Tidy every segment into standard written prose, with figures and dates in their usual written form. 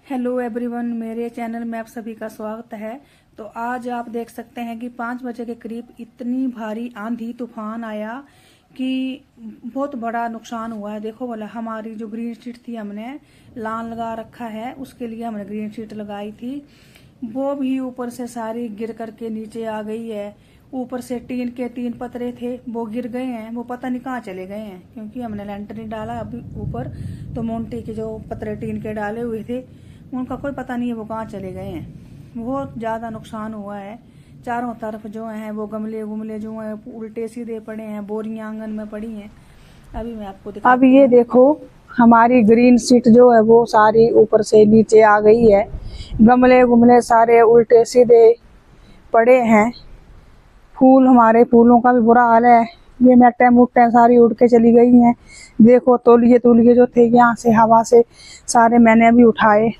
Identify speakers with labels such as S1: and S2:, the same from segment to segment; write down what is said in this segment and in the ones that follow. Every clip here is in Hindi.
S1: हेलो एवरीवन, मेरे चैनल में आप सभी का स्वागत है। तो आज आप देख सकते हैं कि 5 बजे के करीब इतनी भारी आंधी तूफान आया कि बहुत बड़ा नुकसान हुआ है। देखो बोला, हमारी जो ग्रीन शीट थी हमने लान लगा रखा है, उसके लिए हमने ग्रीन शीट लगाई थी, वो भी ऊपर से सारी गिर करके नीचे आ गई है। ऊपर से टीन के 3 पतरे थे, वो गिर गए हैं, वो पता नहीं कहाँ चले गए हैं, क्योंकि हमने लेंटर नहीं डाला अभी ऊपर। तो मोन्टी के जो पतरे टीन के डाले हुए थे उनका कोई पता नहीं है वो कहाँ चले गए हैं। बहुत ज़्यादा नुकसान हुआ है। चारों तरफ जो है वो गमले गुमले जो है उल्टे सीधे पड़े हैं, बोरियां आंगन में पड़ी हैं। अभी मैं आपको दिखा,
S2: अब ये देखो हमारी ग्रीन शीट जो है वो सारी ऊपर से नीचे आ गई है। गमले गुमले सारे उल्टे सीधे पड़े हैं। हमारे फूलों का भी बुरा हाल है। ये मैटें मुट्टें सारी उड़ के चली गई हैं। देखो तौलिए तौलिए जो थे यहाँ से हवा से सारे मैंने अभी उठाए।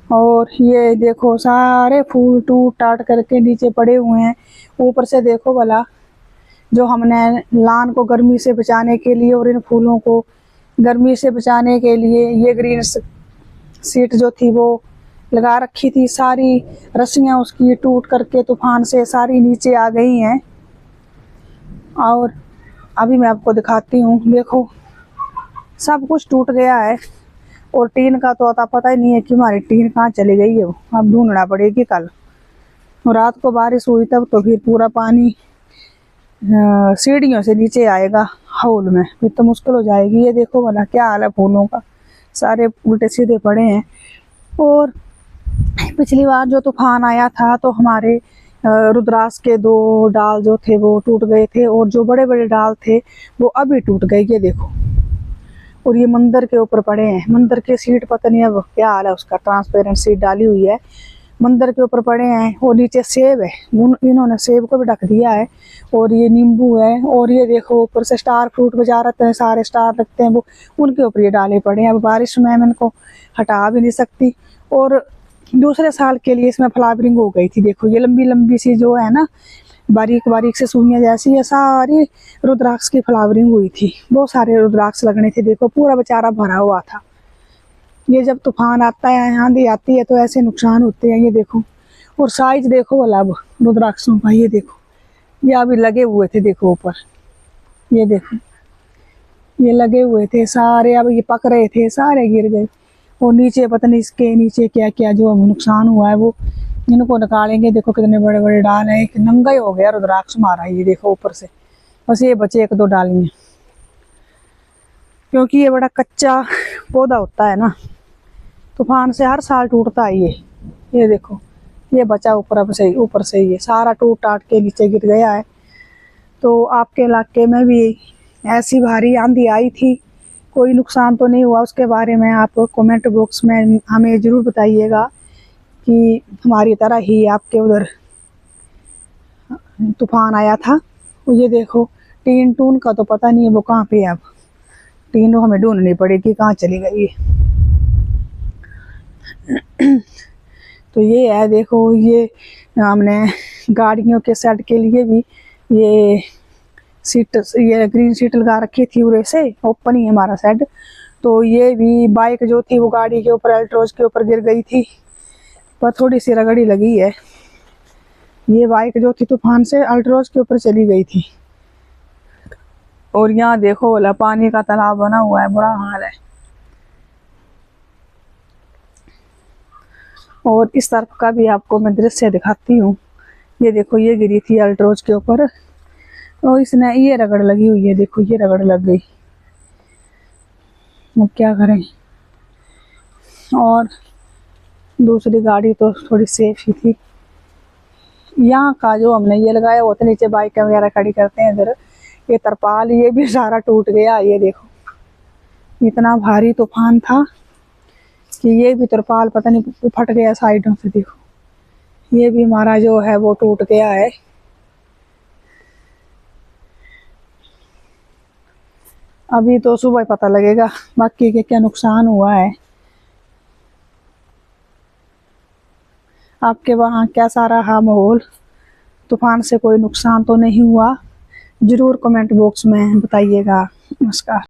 S2: और ये देखो सारे फूल टूट टाट करके नीचे पड़े हुए हैं। ऊपर से देखो भला, जो हमने लान को गर्मी से बचाने के लिए और इन फूलों को गर्मी से बचाने के लिए ये ग्रीन शीट जो थी वो लगा रखी थी, सारी रस्सियां उसकी टूट करके तूफान से सारी नीचे आ गई हैं। और अभी मैं आपको दिखाती हूँ, देखो सब कुछ टूट गया है। और टीन का तो आता पता ही नहीं है कि हमारी टीन कहाँ चली गई है। वो अब ढूंढना पड़ेगी कल। रात को बारिश हुई तब तो फिर पूरा पानी सीढ़ियों से नीचे आएगा हाउल में, फिर तो मुश्किल हो जाएगी। ये देखो भला क्या हाल है फूलों का, सारे उल्टे सीधे पड़े हैं। और पिछली बार जो तूफान आया था तो हमारे रुद्राक्ष के 2 डाल जो थे वो टूट गए थे, और जो बड़े बड़े डाल थे वो अभी टूट गए। ये देखो, और ये मंदिर के ऊपर पड़े हैं। मंदिर की सीट पता नहीं अब क्या हाल है उसका, ट्रांसपेरेंट सीट डाली हुई है, मंदिर के ऊपर पड़े हैं। और नीचे सेब है, इन्होंने सेब को भी ढक दिया है। और ये नींबू है। और ये देखो ऊपर से स्टार फ्रूट बजा रहते हैं, सारे स्टार रखते हैं वो, उनके ऊपर ये डाले पड़े हैं। अब बारिश में मैं इनको हटा भी नहीं सकती। और दूसरे साल के लिए इसमें फ्लावरिंग हो गई थी। देखो ये लंबी लंबी सी जो है ना, बारीक बारीक से सुइयां जैसी, ये सारी रुद्राक्ष की फ्लावरिंग हुई थी। बहुत सारे रुद्राक्ष लगने थे। देखो पूरा बेचारा भरा हुआ था। ये जब तूफान आता है, आंधी आती है तो ऐसे नुकसान होते हैं। ये देखो, और साइज देखो वाला अब रुद्राक्षों का, ये देखो ये अभी लगे हुए थे, देखो ऊपर ये देखो ये लगे हुए थे सारे, अब ये पक रहे थे, सारे गिर गए। और नीचे पता नहीं इसके नीचे क्या क्या जो नुकसान हुआ है वो इनको निकालेंगे। देखो कितने बड़े बड़े डाल है, एक नंगा ही हो गया रुद्राक्ष मारा। ये देखो ऊपर से बस ये बचे 1-2 डालियां, क्योंकि ये बड़ा कच्चा पौधा होता है ना, तूफान से हर साल टूटता है ये देखो ये बचा ऊपर से ये सारा टूट टाट के नीचे गिर गया है। तो आपके इलाके में भी ऐसी भारी आंधी आई थी, कोई नुकसान तो नहीं हुआ? उसके बारे में आप कमेंट बॉक्स में हमें ज़रूर बताइएगा कि हमारी तरह ही आपके उधर तूफान आया था। ये देखो टीन टून का तो पता नहीं है वो कहाँ पे है। अब टीन हमें ढूंढनी पड़ेगी कहाँ चली गई है। तो ये है, देखो ये हमने गाड़ियों के सेट के लिए भी ये ये ग्रीन शीट लगा रखी थी, उरे से ओपन ही है हमारा सेट। तो ये भी बाइक जो थी वो गाड़ी के ऊपर अल्ट्रोज के ऊपर गिर गई थी, पर थोड़ी सी रगड़ी लगी है। ये बाइक जो थी तूफान से अल्ट्रोज के ऊपर चली गई थी। और यहाँ देखो वाला पानी का तालाब बना हुआ है, बुरा हाल है। और इस तरफ का भी आपको मैं दृश्य दिखाती हूँ। ये देखो ये गिरी थी अल्ट्रोज के ऊपर, और इसने ये रगड़ लगी हुई है। देखो ये रगड़ लग गई, अब क्या करें। और दूसरी गाड़ी तो थोड़ी सेफ ही थी। यहाँ का जो हमने ये लगाया वो तो नीचे बाइक वगैरह खड़ी करते हैं इधर, ये तरपाल ये भी सारा टूट गया। ये देखो इतना भारी तूफान था कि ये भी तरपाल पता नहीं फट गया साइडों से। देखो ये भी हमारा जो है वो टूट गया है। अभी तो सुबह पता लगेगा बाकी के क्या नुकसान हुआ है। आपके वहाँ कैसा रहा माहौल? तूफान से कोई नुकसान तो नहीं हुआ? ज़रूर कमेंट बॉक्स में बताइएगा। नमस्कार।